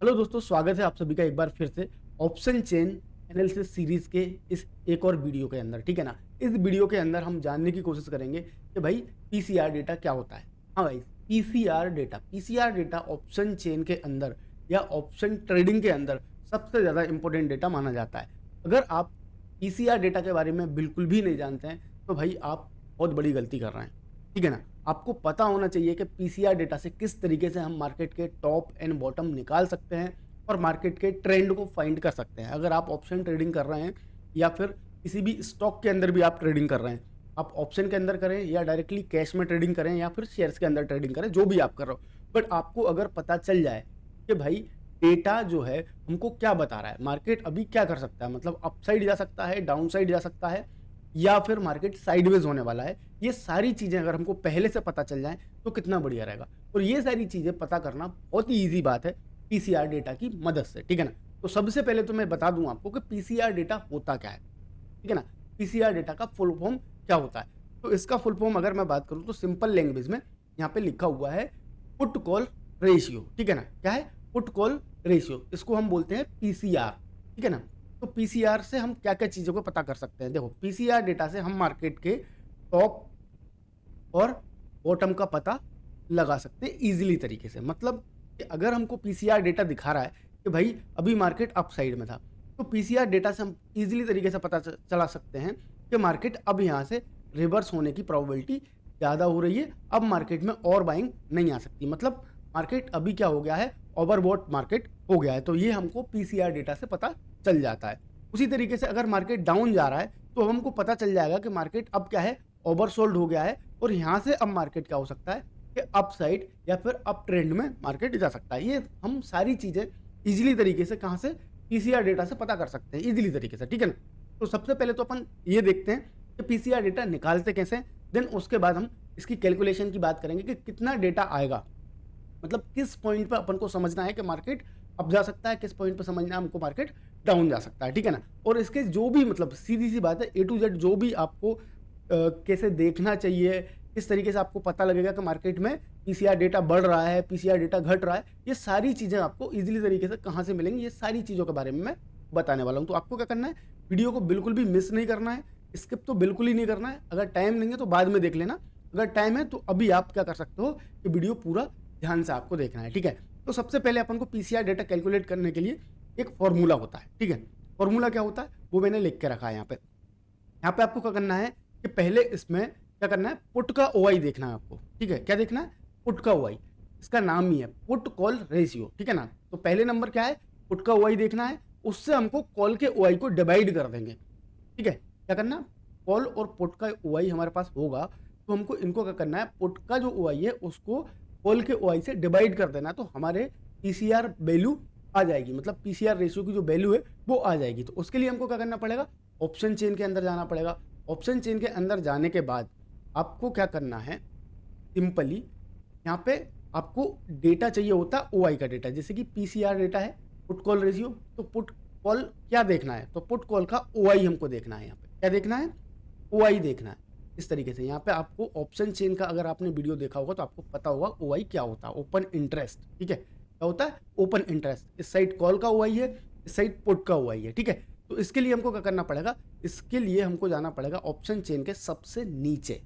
Hello दोस्तों, स्वागत है आप सभी का एक बार फिर से ऑप्शन चेन एनालिसिस सीरीज के इस एक और वीडियो के अंदर। ठीक है ना। इस वीडियो के अंदर हम जानने की कोशिश करेंगे कि भाई पीसीआर डेटा क्या होता है। हाँ भाई, पीसीआर डेटा ऑप्शन चेन के अंदर या ऑप्शन ट्रेडिंग के अंदर सबसे ज़्यादा इंपॉर्टेंट डेटा माना जाता है। अगर आप पीसीआर डेटा के बारे में बिल्कुल भी नहीं जानते हैं तो भाई आप बहुत बड़ी गलती कर रहे हैं। ठीक है ना। आपको पता होना चाहिए कि पीसीआर डेटा से किस तरीके से हम मार्केट के टॉप एंड बॉटम निकाल सकते हैं और मार्केट के ट्रेंड को फाइंड कर सकते हैं। अगर आप ऑप्शन ट्रेडिंग कर रहे हैं या फिर किसी भी स्टॉक के अंदर भी आप ट्रेडिंग कर रहे हैं, आप ऑप्शन के अंदर करें या डायरेक्टली कैश में ट्रेडिंग करें या फिर शेयर्स के अंदर ट्रेडिंग करें, जो भी आप कर रहे हो, बट आपको अगर पता चल जाए कि भाई डेटा जो है हमको क्या बता रहा है, मार्केट अभी क्या कर सकता है, मतलब अपसाइड जा सकता है, डाउन साइड जा सकता है या फिर मार्केट साइडवेज होने वाला है, ये सारी चीज़ें अगर हमको पहले से पता चल जाएं तो कितना बढ़िया रहेगा। और ये सारी चीज़ें पता करना बहुत ही ईजी बात है पीसीआर डेटा की मदद से। ठीक है ना। तो सबसे पहले तो मैं बता दूं आपको कि पीसीआर डेटा होता क्या है। ठीक है ना। पीसीआर डेटा का फुल फॉर्म क्या होता है, तो इसका फुल फॉर्म अगर मैं बात करूं तो सिंपल लैंग्वेज में यहाँ पे लिखा हुआ है पुट कॉल रेशियो। ठीक है ना। क्या है? पुट कॉल रेशियो, इसको हम बोलते हैं पीसीआर। ठीक है ना। तो पीसीआर से हम क्या क्या चीज़ों को पता कर सकते हैं। देखो, पीसीआर डेटा से हम मार्केट के टॉप और बॉटम का पता लगा सकते हैं इजीली तरीके से। मतलब कि अगर हमको पीसीआर डेटा दिखा रहा है कि भाई अभी मार्केट अप साइड में था, तो पीसीआर डेटा से हम इजीली तरीके से पता चला सकते हैं कि मार्केट अब यहाँ से रिवर्स होने की प्रोबेबिलिटी ज़्यादा हो रही है, अब मार्केट में और बाइंग नहीं आ सकती। मतलब मार्केट अभी क्या हो गया है, ओवरबॉट मार्केट हो गया है। तो ये हमको पीसीआर डेटा से पता चल जाता है। उसी तरीके से अगर मार्केट डाउन जा रहा है तो हमको पता चल जाएगा कि मार्केट अब क्या है, ओवरसोल्ड हो गया है और यहाँ से अब मार्केट क्या हो सकता है कि अप साइड या फिर अप ट्रेंड में मार्केट जा सकता है। ये हम सारी चीज़ें इजीली तरीके से कहाँ से, पीसीआर डेटा से पता कर सकते हैं इजीली तरीके से। ठीक है ना। तो सबसे पहले तो अपन ये देखते हैं कि पीसीआर डेटा निकालते कैसे हैं, देन उसके बाद हम इसकी कैलकुलेशन की बात करेंगे कि कितना डेटा आएगा, मतलब किस पॉइंट पे अपन को समझना है कि मार्केट अप जा सकता है, किस पॉइंट पे समझना है हमको मार्केट डाउन जा सकता है। ठीक है ना। और इसके जो भी, मतलब सीधी सी बात है, ए टू जेड जो भी आपको कैसे देखना चाहिए, किस तरीके से आपको पता लगेगा कि मार्केट में पीसीआर डेटा बढ़ रहा है, पीसीआर डेटा घट रहा है, ये सारी चीज़ें आपको इजीली तरीके से कहाँ से मिलेंगी, ये सारी चीज़ों के बारे में मैं बताने वाला हूँ। तो आपको क्या करना है, वीडियो को बिल्कुल भी मिस नहीं करना है, स्किप तो बिल्कुल ही नहीं करना है। अगर टाइम नहीं है तो बाद में देख लेना, अगर टाइम है तो अभी आप क्या कर सकते हो कि वीडियो पूरा ध्यान से आपको देखना है। ठीक है। तो सबसे पहले अपन को पीसीआर डेटा कैलकुलेट करने के लिए एक फॉर्मूला होता है। ठीक है। फॉर्मूला क्या होता है वो मैंने लिख के रखा है यहाँ पे। यहाँ पे आपको क्या करना है कि पहले इसमें क्या करना है, पुट का ओआई देखना है आपको। ठीक है। क्या देखना है? पुट का ओआई। इसका नाम ही है पुट कॉल रेशियो। ठीक है ना। तो पहले नंबर क्या है, पुट का ओआई देखना है, उससे हमको कॉल के ओआई को डिवाइड कर देंगे। ठीक है। क्या करना, कॉल और पुट का ओआई हमारे पास होगा तो हमको इनको क्या करना है, पुट का जो ओआई है उसको कॉल के ओआई से डिवाइड कर देना, तो हमारे पीसीआर वैल्यू आ जाएगी, मतलब पीसीआर रेशियो की जो वैल्यू है वो आ जाएगी। तो उसके लिए हमको क्या करना पड़ेगा, ऑप्शन चेन के अंदर जाना पड़ेगा। ऑप्शन चेन के अंदर जाने के बाद आपको क्या करना है, सिंपली यहाँ पे आपको डेटा चाहिए होता है ओआई का डेटा, जैसे कि पीसीआर डेटा है पुट कॉल रेशियो, तो पुट कॉल क्या देखना है, तो पुट कॉल का ओआई हमको देखना है। यहाँ पे क्या देखना है, ओआई देखना है। इस तरीके से यहाँ पे आपको ऑप्शन चेन का अगर आपने वीडियो देखा होगा तो आपको पता होगा ओआई क्या होता है, ओपन इंटरेस्ट। ठीक है। क्या होता है, ओपन इंटरेस्ट। इस साइड कॉल का ओआई है, इस साइड पुट का ओआई है। ठीक है। तो इसके लिए हमको क्या करना पड़ेगा, इसके लिए हमको जाना पड़ेगा ऑप्शन चेन के सबसे नीचे।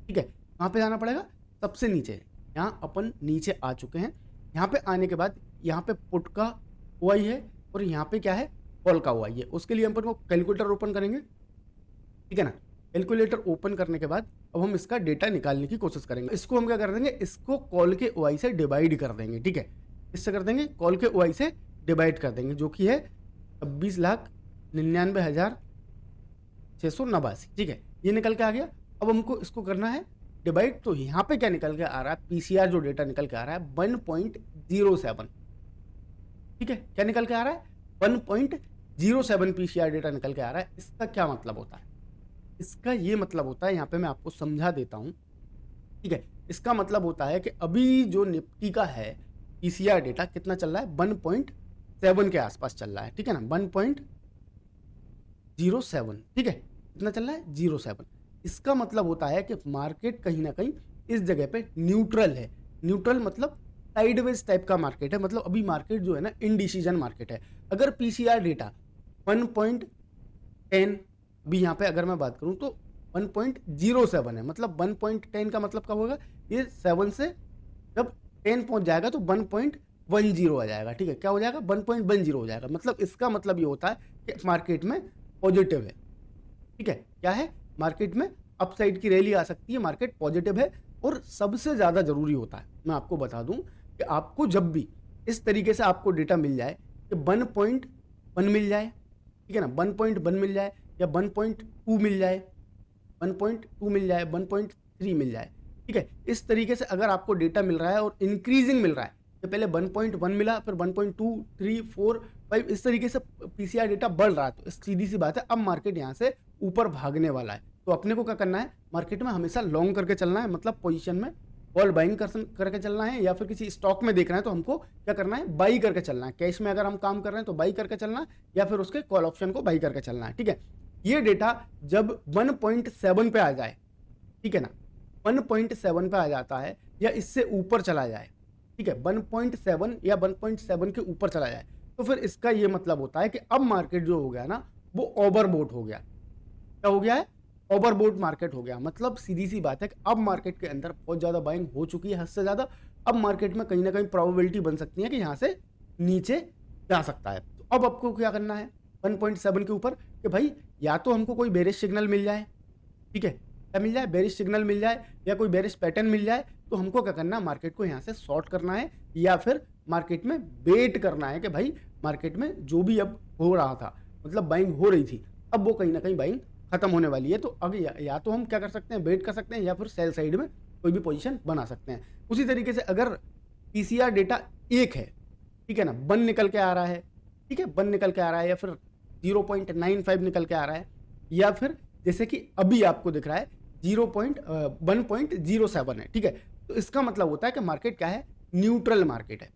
ठीक है। कहाँ पे जाना पड़ेगा, सबसे नीचे। यहाँ अपन नीचे आ चुके हैं। यहाँ पे आने के बाद यहाँ पे पुट का ओआई है और यहाँ पे क्या है, कॉल का ओआई है। उसके लिए अपन को कैलकुलेटर ओपन करेंगे। ठीक है ना। कैलकुलेटर ओपन करने के बाद अब हम इसका डेटा निकालने की कोशिश करेंगे। इसको हम क्या कर देंगे, इसको कॉल के ओआई से डिवाइड कर देंगे। ठीक है। इससे कर देंगे, कॉल के ओआई से डिवाइड कर देंगे, जो कि है 26,99,689। ठीक है। ये निकल के आ गया। अब हमको इसको करना है डिवाइड, तो यहाँ पे क्या निकल के आ रहा है, पीसीआर जो डेटा निकल के आ रहा है 1.07। ठीक है। क्या निकल के आ रहा है, 1.07 पीसीआर डेटा निकल के आ रहा है। इसका क्या मतलब होता है, इसका ये मतलब होता है, यहाँ पे मैं आपको समझा देता हूँ। ठीक है। इसका मतलब होता है कि अभी जो निफ्टी का है पीसीआर डेटा कितना चल रहा है, 1.7 के आसपास चल रहा है। ठीक है ना, 1.07। ठीक है। कितना चल रहा है, 07। इसका मतलब होता है कि मार्केट कहीं ना कहीं इस जगह पे न्यूट्रल है। न्यूट्रल मतलब साइडवेज टाइप का मार्केट है, मतलब अभी मार्केट जो है ना इनडिसीजन मार्केट है। अगर पीसीआर डेटा 1.10 भी यहाँ पे अगर मैं बात करूँ तो 1.07 है, मतलब 1.10 का मतलब क्या होगा, ये 7 से जब 10 पहुंच जाएगा तो 1.10 आ जाएगा। ठीक है, क्या हो जाएगा, 1.10 हो जाएगा। मतलब इसका मतलब ये होता है कि मार्केट में पॉजिटिव है। ठीक है, क्या है, मार्केट में अपसाइड की रैली आ सकती है, मार्केट पॉजिटिव है। और सबसे ज़्यादा ज़रूरी होता है, मैं आपको बता दूं कि आपको जब भी इस तरीके से आपको डेटा मिल जाए कि 1.1 मिल जाए, ठीक है ना, 1.1 मिल जाए या 1.2 मिल जाए, 1.2 मिल जाए, 1.3 मिल जाए, ठीक है, इस तरीके से अगर आपको डेटा मिल रहा है और इंक्रीजिंग मिल रहा है, तो पहले 1.1 मिला, फिर 1.2, 3, 4, 5, इस तरीके से पीसीआर डेटा बढ़ रहा है, तो सीधी सी बात है अब मार्केट यहाँ से ऊपर भागने वाला है। तो अपने को क्या करना है, मार्केट में हमेशा लॉन्ग करके चलना है, मतलब पोजीशन में कॉल बाइंग करके चलना है, या फिर किसी स्टॉक में देखना है तो हमको क्या करना है, बाई करके चलना है। कैश में अगर हम काम कर रहे हैं तो बाई करके चलना है, या फिर उसके कॉल ऑप्शन को बाई करके चलना है। ठीक है, ये डेटा जब 1.7 पे आ जाए, ठीक है ना, 1.7 पे आ जाता है या इससे ऊपर चला जाए, ठीक है, 1.7 या 1.7 के ऊपर चला जाए, तो फिर इसका ये मतलब होता है कि अब मार्केट जो हो गया ना वो ओवरबोट हो गया। क्या हो गया है, ओवरबोट मार्केट हो गया। मतलब सीधी सी बात है कि अब मार्केट के अंदर बहुत ज्यादा बाइंग हो चुकी है, हद से ज्यादा। अब मार्केट में कहीं ना कहीं प्रोबेबिलिटी बन सकती है कि यहां से नीचे जा सकता है। तो अब आपको क्या करना है 1.7 के ऊपर, कि भाई या तो हमको कोई बेरिश सिग्नल मिल जाए, ठीक है, क्या मिल जाए, बेरिश सिग्नल मिल जाए या कोई बेरिश पैटर्न मिल जाए, तो हमको क्या करना है, मार्केट को यहाँ से शॉर्ट करना है, या फिर मार्केट में वेट करना है कि भाई मार्केट में जो भी अब हो रहा था, मतलब बाइंग हो रही थी, अब वो कहीं ना कहीं बाइंग खत्म होने वाली है। तो अगर या तो हम क्या कर सकते हैं, वेट कर सकते हैं, या फिर सेल साइड में कोई भी पोजीशन बना सकते हैं। उसी तरीके से अगर पीसीआर डेटा 1 है, ठीक है ना, 1 निकल के आ रहा है, ठीक है, 1 निकल के आ रहा है, या फिर 0.95 निकल के आ रहा है, या फिर जैसे कि अभी आपको दिख रहा है 1.07 है, ठीक है, तो इसका मतलब होता है कि मार्केट क्या है, न्यूट्रल मार्केट है।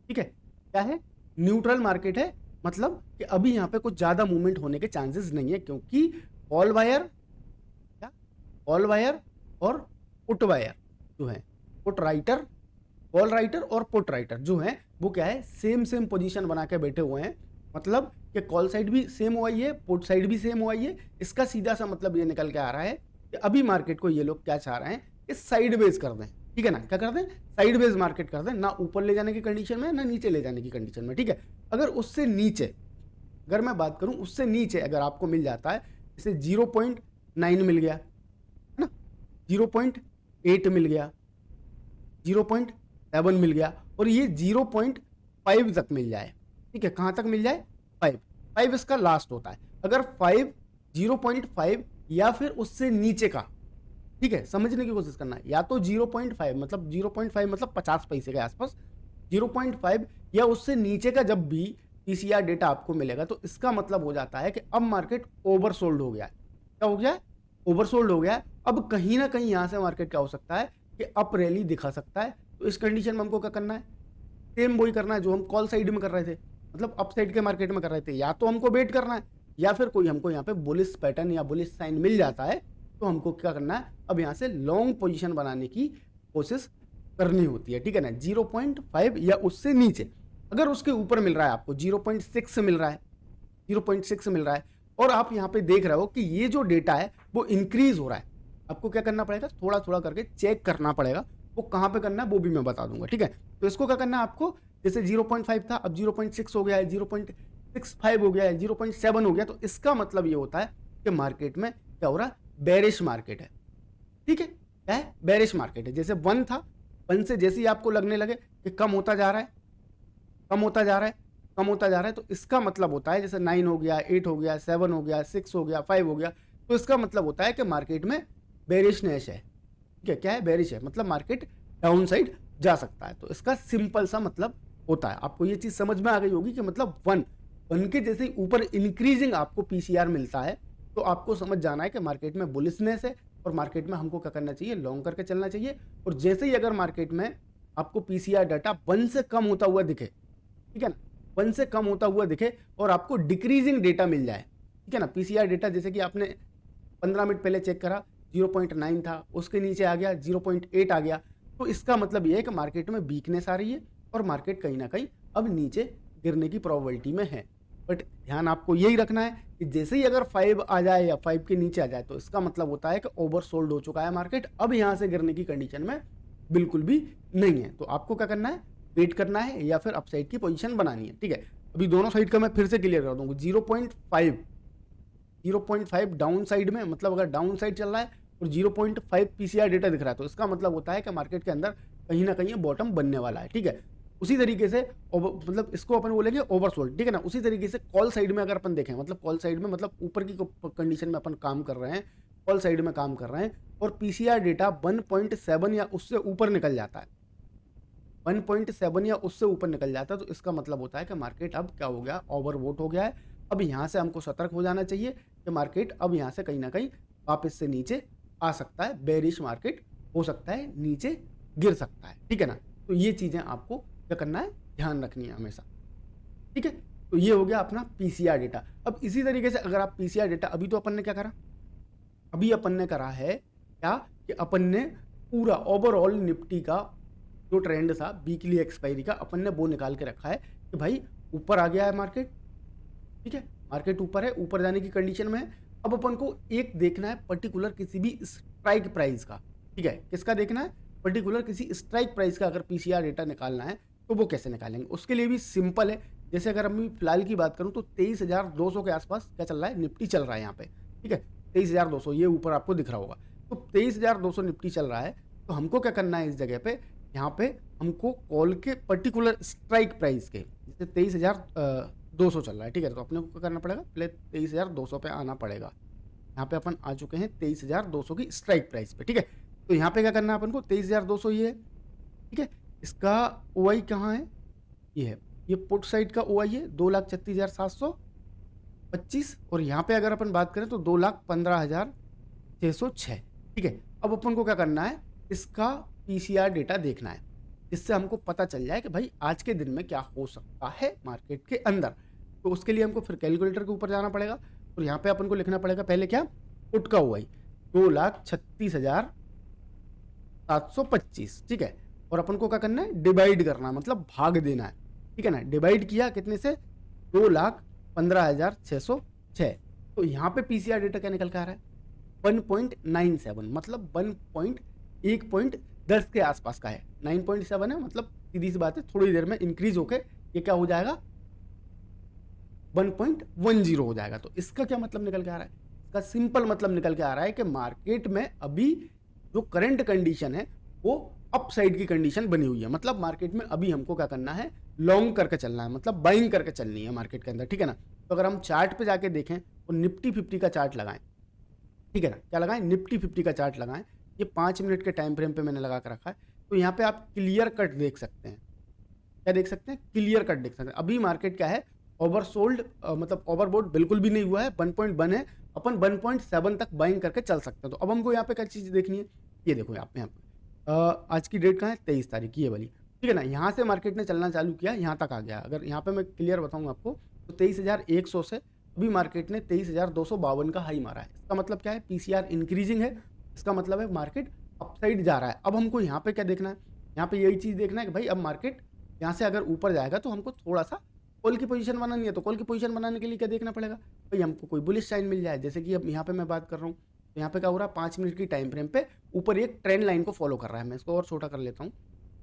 ठीक है, क्या है, न्यूट्रल मार्केट है, मतलब कि अभी यहाँ पे कुछ ज्यादा मूवमेंट होने के चांसेस नहीं है, क्योंकि कॉल वायर, क्या, कॉल वायर और पुट वायर जो है, पुट राइटर, कॉल राइटर और पुट राइटर जो है वो क्या है, सेम पोजीशन बना के बैठे हुए हैं। मतलब कि कॉल साइड भी सेम हुआ है, पुट साइड भी सेम हुआ है। इसका सीधा सा मतलब ये निकल के आ रहा है कि अभी मार्केट को ये लोग क्या चाह रहे हैं कि साइडवेज कर दें। ठीक है ना, क्या कर दें, साइडवेज मार्केट कर दें, ना ऊपर ले जाने की कंडीशन में ना नीचे ले जाने की कंडीशन में। ठीक है, अगर उससे नीचे, अगर मैं बात करूं उससे नीचे अगर आपको मिल जाता है, जैसे 0.9 मिल गया है ना, 0.8 मिल गया, 0.7 मिल गया, और ये 0.5 तक मिल जाए, ठीक है, कहां तक मिल जाए, 5 इसका लास्ट होता है। अगर 5, 0.5 या फिर उससे नीचे का, ठीक है, समझने की कोशिश करना है, या तो 0.5 मतलब 0.5 मतलब 50 पैसे के आसपास, 0.5 या उससे नीचे का जब भी पीसीआर डेटा आपको मिलेगा, तो इसका मतलब हो जाता है कि अब मार्केट ओवरसोल्ड हो गया है। क्या हो गया है, ओवरसोल्ड हो गया है। अब कहीं ना कहीं यहां से मार्केट क्या हो सकता है कि अप रैली दिखा सकता है। तो इस कंडीशन में हमको क्या करना है, सेम वही करना है जो हम कॉल साइड में कर रहे थे, मतलब अप साइड के मार्केट में कर रहे थे। या तो हमको वेट करना है, या फिर कोई हमको यहाँ पे बुलिश पैटर्न या बुलिश साइन मिल जाता है, तो हमको क्या करना है, अब यहाँ से लॉन्ग पोजीशन बनाने की कोशिश करनी होती है। ठीक है ना, 0.5 या उससे नीचे, अगर उसके ऊपर मिल रहा है आपको 0.6 मिल रहा है, 0.6 मिल रहा है, और आप यहाँ पे देख रहे हो कि ये जो डेटा है वो इंक्रीज हो रहा है, आपको क्या करना पड़ेगा, थोड़ा थोड़ा करके चेक करना पड़ेगा। वो कहाँ पे करना है वो भी मैं बता दूंगा। ठीक है, तो इसको क्या करना है आपको, जैसे 0.5 था अब 0.6 हो गया है, 0.65 हो गया है, 0.7 हो गया, तो इसका मतलब ये होता है कि मार्केट में क्या हो रहा है, बेरिश मार्केट है। ठीक है, क्या है, बेरिश मार्केट है। जैसे 1 था, 1 से जैसे ही आपको लगने लगे कि कम होता जा रहा है, कम होता जा रहा है, कम होता जा रहा है, तो इसका मतलब होता है, जैसे 9 हो गया, 8 हो गया, 7 हो गया, 6 हो गया, 5 हो गया, तो इसका मतलब होता है कि मार्केट में बेरिशनेस है। ठीक है, क्या है, बेरिश है, मतलब मार्केट डाउन साइड जा सकता है। तो इसका सिंपल सा मतलब होता है। आपको ये चीज समझ में आ गई होगी कि मतलब 1 के जैसे ऊपर इंक्रीजिंग आपको पीसीआर मिलता है, तो आपको समझ जाना है कि मार्केट में बुलिशनेस है, और मार्केट में हमको क्या करना चाहिए, लॉन्ग करके चलना चाहिए। और जैसे ही अगर मार्केट में आपको पीसीआर डाटा 1 से कम होता हुआ दिखे, ठीक है ना, 1 से कम होता हुआ दिखे, और आपको डिक्रीजिंग डेटा मिल जाए, ठीक है ना, पीसीआर डेटा जैसे कि आपने 15 मिनट पहले चेक करा 0.9 था, उसके नीचे आ गया 0.8 आ गया, तो इसका मतलब ये है कि मार्केट में वीकनेस आ रही है और मार्केट कहीं ना कहीं अब नीचे गिरने की प्रोबेबिलिटी में है। बट ध्यान आपको यही रखना है कि जैसे ही अगर 5 आ जाए या 5 के नीचे आ जाए तो इसका मतलब होता है कि ओवर सोल्ड हो चुका है मार्केट, अब यहाँ से गिरने की कंडीशन में बिल्कुल भी नहीं है। तो आपको क्या करना है, वेट करना है या फिर अपसाइड की पोजीशन बनानी है। ठीक है, अभी दोनों साइड का मैं फिर से क्लियर कर दूंगा। 0.5 डाउन साइड में, मतलब अगर डाउन साइड चल रहा है और 0.5 पीसीआर डेटा दिख रहा है तो इसका मतलब होता है कि मार्केट के अंदर कहीं ना कहीं बॉटम बनने वाला है। ठीक है, उसी तरीके से मतलब इसको अपन बोलेंगे ओवरसोल्ड। ठीक है ना, उसी तरीके से कॉल साइड में अगर अपन देखें, मतलब कॉल साइड में मतलब ऊपर की कंडीशन में अपन काम कर रहे हैं, कॉल साइड में काम कर रहे हैं और पीसीआर डेटा 1.7 या उससे ऊपर निकल जाता है, 1.7 या उससे ऊपर निकल जाता है तो इसका मतलब होता है कि मार्केट अब क्या हो गया, ओवरबोट हो गया है। अब यहाँ से हमको सतर्क हो जाना चाहिए कि मार्केट अब यहाँ से कहीं ना कहीं वापस से नीचे आ सकता है, बेरिश मार्केट हो सकता है, नीचे गिर सकता है। ठीक है ना, तो ये चीज़ें आपको क्या करना है, ध्यान रखनी है हमेशा। ठीक है, तो ये हो गया अपना पीसीआर डेटा। अब इसी तरीके से अगर आप पीसीआर डेटा, अभी तो अपन ने क्या करा, अभी अपन ने करा है क्या कि अपन ने पूरा ओवरऑल निफ्टी का जो ट्रेंड था वीकली एक्सपायरी का, अपन ने वो निकाल के रखा है कि भाई ऊपर आ गया है मार्केट। ठीक है, मार्केट ऊपर है, ऊपर जाने की कंडीशन में है। अब अपन को एक देखना है पर्टिकुलर किसी भी स्ट्राइक प्राइस का। ठीक है, किसका देखना है, पर्टिकुलर किसी स्ट्राइक प्राइस का अगर पीसीआर डेटा निकालना है तो वो कैसे निकालेंगे, उसके लिए भी सिंपल है। जैसे अगर हम फिलहाल की बात करूं तो 23,200 के आसपास क्या चल रहा है, निफ्टी चल रहा है यहाँ पे। ठीक है, 23,200 ये ऊपर आपको दिख रहा होगा, तो 23,200 निफ्टी चल रहा है। तो हमको क्या करना है इस जगह पे, यहाँ पे हमको कॉल के पर्टिकुलर स्ट्राइक प्राइस के, जैसे 23,200 चल रहा है। ठीक है, तो अपने को क्या करना पड़ेगा, पहले 23,200 पे आना पड़ेगा। यहाँ पे अपन आ चुके हैं 23,200 की स्ट्राइक प्राइस पे। ठीक है, तो यहाँ पे क्या करना है अपन को, 23,200 ये है। ठीक है, इसका ओआई कहाँ है, ये है, ये पुट साइड का ओआई है 2,36,725 और यहाँ पे अगर अपन बात करें तो 2,15,606। ठीक है, अब अपन को क्या करना है, इसका पीसीआर डेटा देखना है जिससे हमको पता चल जाए कि भाई आज के दिन में क्या हो सकता है मार्केट के अंदर। तो उसके लिए हमको फिर कैलकुलेटर के ऊपर जाना पड़ेगा और यहाँ पे अपन को लिखना पड़ेगा पहले क्या, पुट का ओआई 2,36,725। ठीक है, और अपन को क्या करना है, डिवाइड करना है, मतलब भाग देना है। ठीक है ना, डिवाइड किया कितने से, 2,15,606। तो यहाँ पे पीसीआर डेटा क्या निकल के आ रहा है, 1.97, मतलब 1.10 के आसपास का है। 9.7 है, मतलब सीधी सी बात है थोड़ी देर में इंक्रीज होके ये क्या हो जाएगा, 1.10 हो जाएगा। तो इसका क्या मतलब निकल के आ रहा है, इसका सिंपल मतलब निकल के आ रहा है कि मार्केट में अभी जो करंट कंडीशन है वो अपसाइड की कंडीशन बनी हुई है। मतलब मार्केट में अभी हमको क्या करना है, लॉन्ग करके चलना है, मतलब बाइंग करके चलनी है मार्केट के अंदर। ठीक है ना, तो अगर हम चार्ट पे जाके देखें तो निफ्टी 50 का चार्ट लगाएं। ठीक है ना, क्या लगाएं, निफ्टी 50 का चार्ट लगाएं। ये 5 मिनट के टाइम फ्रेम पे मैंने लगा कर रखा है। तो यहाँ पे आप क्लियर कट देख सकते हैं, क्या देख सकते हैं, क्लियर कट देख सकते हैं। अभी मार्केट क्या है, ओवरसोल्ड, मतलब ओवरबोट बिल्कुल भी नहीं हुआ है, 1.1 है, अपन 1.7 तक बाइंग करके चल सकते हैं। तो अब हमको यहाँ पे क्या चीज़ देखनी है, ये देखो यहाँ पे आज की डेट कहाँ है, 23 तारीख, ये वाली। ठीक है ना, यहाँ से मार्केट ने चलना चालू किया, यहाँ तक आ गया। अगर यहाँ पे मैं क्लियर बताऊँ आपको तो 23,100 से अभी मार्केट ने 23,252 का हाई मारा है। इसका मतलब क्या है, पीसीआर इंक्रीजिंग है, इसका मतलब है मार्केट अपसाइड जा रहा है। अब हमको यहाँ पे क्या देखना है, यहाँ पे यही चीज़ देखना है कि भाई अब मार्केट यहाँ से अगर ऊपर जाएगा तो हमको थोड़ा सा कॉल की पोजीशन बनानी है। तो कॉल की पोजीशन बनाने के लिए क्या देखना पड़ेगा, भाई हमको कोई बुलिश साइन मिल जाए। जैसे कि अब यहाँ पे मैं बात कर रहा हूँ तो यहाँ पे क्या हो रहा है, 5 मिनट की टाइम फ्रेम पे ऊपर एक ट्रेंड लाइन को फॉलो कर रहा है। मैं इसको और छोटा कर लेता हूँ,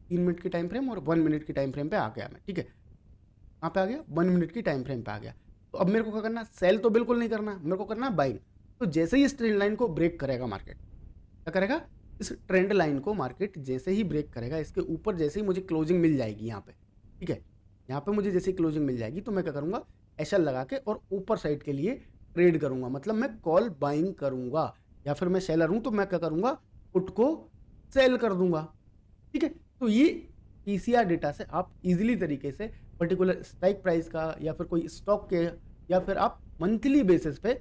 3 मिनट की टाइम फ्रेम और 1 मिनट की टाइम फ्रेम पे आ गया मैं। ठीक है, यहाँ पे आ गया, 1 मिनट की टाइम फ्रेम पे आ गया। तो अब मेरे को क्या करना, सेल तो बिल्कुल नहीं करना, मेरे को करना बाइंग। तो जैसे ही इस ट्रेंड लाइन को ब्रेक करेगा मार्केट, क्या करेगा, इस ट्रेंड लाइन को मार्केट जैसे ही ब्रेक करेगा, इसके ऊपर जैसे ही मुझे क्लोजिंग मिल जाएगी यहाँ पे, ठीक है, यहाँ पे मुझे जैसे ही क्लोजिंग मिल जाएगी तो मैं क्या करूँगा, एसएल लगा के और ऊपर साइड के लिए ट्रेड करूँगा। मतलब मैं कॉल बाइंग करूँगा, या फिर मैं सेलर हूँ तो मैं क्या करूँगा, पुट को सेल कर दूंगा। ठीक है, तो ये पीसीआर डेटा से आप इजीली तरीके से पर्टिकुलर स्ट्राइक प्राइस का या फिर कोई स्टॉक के या फिर आप मंथली बेसिस पे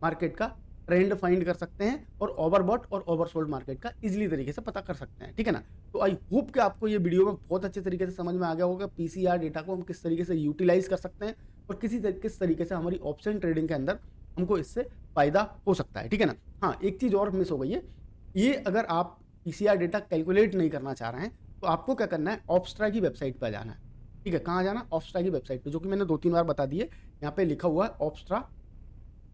मार्केट का ट्रेंड फाइंड कर सकते हैं और ओवरबॉट और ओवरसोल्ड मार्केट का इजीली तरीके से पता कर सकते हैं। ठीक है ना, तो आई होप कि आपको ये वीडियो में बहुत अच्छे तरीके से समझ में आ गया होगा पीसीआर डेटा को हम किस तरीके से यूटिलाइज कर सकते हैं और किस तरीके से हमारी ऑप्शन ट्रेडिंग के अंदर हमको इससे फायदा हो सकता है। ठीक है ना, हाँ एक चीज़ और मिस हो गई है, ये अगर आप पीसीआर डेटा कैलकुलेट नहीं करना चाह रहे हैं तो आपको क्या करना है, ऑप्स्ट्रा की वेबसाइट पर जाना है। ठीक है, कहाँ जाना, ऑप्स्ट्रा की वेबसाइट पे, जो कि मैंने 2-3 बार बता दिए। यहाँ पे लिखा हुआ है ऑप्स्ट्रा,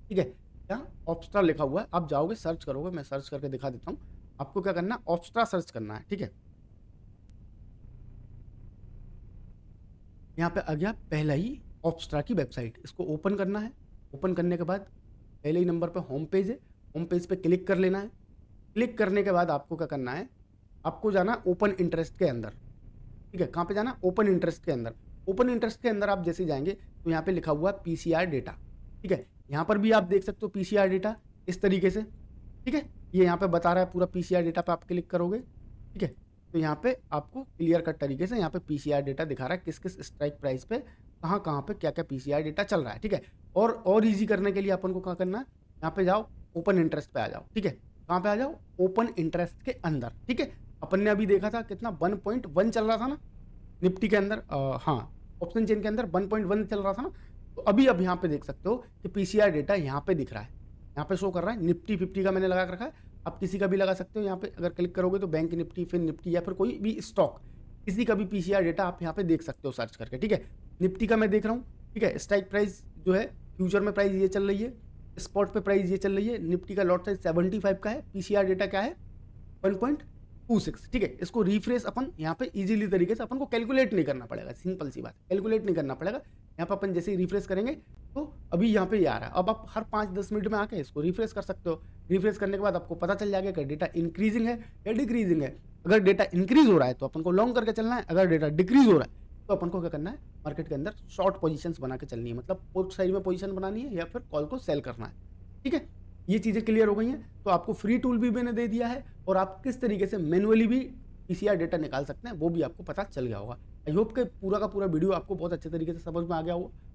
ठीक है, क्या ऑप्स्ट्रा लिखा हुआ है। आप जाओगे सर्च करोगे, मैं सर्च करके दिखा देता हूँ। आपको क्या करना है, ऑप्स्ट्रा सर्च करना है। ठीक है, यहाँ पे आ गया पहला ही ऑप्स्ट्रा की वेबसाइट, इसको ओपन करना है। ओपन करने के बाद पहले ही नंबर पे होम पेज है, होम पेज पे क्लिक कर लेना है। क्लिक करने के बाद आपको क्या करना है, आपको जाना ओपन इंटरेस्ट के अंदर। ठीक है, कहाँ पे जाना, ओपन इंटरेस्ट के अंदर। ओपन इंटरेस्ट के अंदर आप जैसे जाएंगे तो यहाँ पे लिखा हुआ है पीसीआर डेटा। ठीक है, यहाँ पर भी आप देख सकते हो पीसीआर डेटा इस तरीके से। ठीक है, ये यहाँ पे बता रहा है पूरा पीसीआर डेटा पे आप क्लिक करोगे। ठीक है, तो यहाँ पे आपको क्लियर कट तरीके से यहाँ पे पीसीआर डेटा दिखा रहा है, किस किस स्ट्राइक प्राइस पे कहाँ कहाँ पे क्या क्या पीसीआर डेटा चल रहा है। ठीक है, और ईजी करने के लिए अपन को क्या करना है, यहाँ पे जाओ ओपन इंटरेस्ट पे आ जाओ। ठीक है, कहाँ पे आ जाओ, ओपन इंटरेस्ट के अंदर। ठीक है, अपन ने अभी देखा था कितना 1.1 चल रहा था ना निफ्टी के अंदर, हाँ ऑप्शन चेन के अंदर 1.1 चल रहा था ना। तो अभी अब यहाँ पे देख सकते हो कि पीसीआर डेटा यहाँ पे दिख रहा है, यहाँ पे शो कर रहा है। निफ्टी 50 का मैंने लगा रखा है, आप किसी का भी लगा सकते हो। यहाँ पे अगर क्लिक करोगे तो बैंक निफ्टी, फिर निफ्टी या फिर कोई भी स्टॉक, किसी का भी पीसीआर डेटा आप यहाँ पे देख सकते हो सर्च करके। ठीक है, निफ्टी का मैं देख रहा हूँ। ठीक है, स्ट्राइक प्राइस जो है फ्यूचर में प्राइस ये चल रही है, स्पॉट पे प्राइस ये चल रही है। निफ्टी का लॉट साइज 75 का है, पीसीआर डेटा क्या है 1.26। ठीक है, इसको रिफ्रेश अपन यहाँ पे इजीली तरीके से अपन को कैलकुलेट नहीं करना पड़ेगा, सिंपल सी बात, कैलकुलेट नहीं करना पड़ेगा। यहाँ पे अपन जैसे ही रिफ्रेश करेंगे तो अभी यहाँ पे ये आ रहा है। अब आप हर 5-10 मिनट में आके इसको रिफ्रेश कर सकते हो। रिफ्रेश करने के बाद आपको पता चल जाएगा कि डेटा इंक्रीजिंग है या डिक्रीजिंग है। अगर डेटा इंक्रीज हो रहा है तो अपन को लॉन्ग करके चलना है, अगर डेटा डिक्रीज हो रहा है तो अपन को क्या करना है, मार्केट के अंदर शॉर्ट पोजीशंस बना के चलनी है, मतलब पुट साइड में पोजीशन बनानी है या फिर कॉल को सेल करना है। ठीक है, ये चीज़ें क्लियर हो गई हैं। तो आपको फ्री टूल भी मैंने दे दिया है और आप किस तरीके से मैनुअली भी पीसीआर डेटा निकाल सकते हैं वो भी आपको पता चल गया होगा। आई होप कि पूरा का पूरा वीडियो आपको बहुत अच्छे तरीके से समझ में आ गया होगा।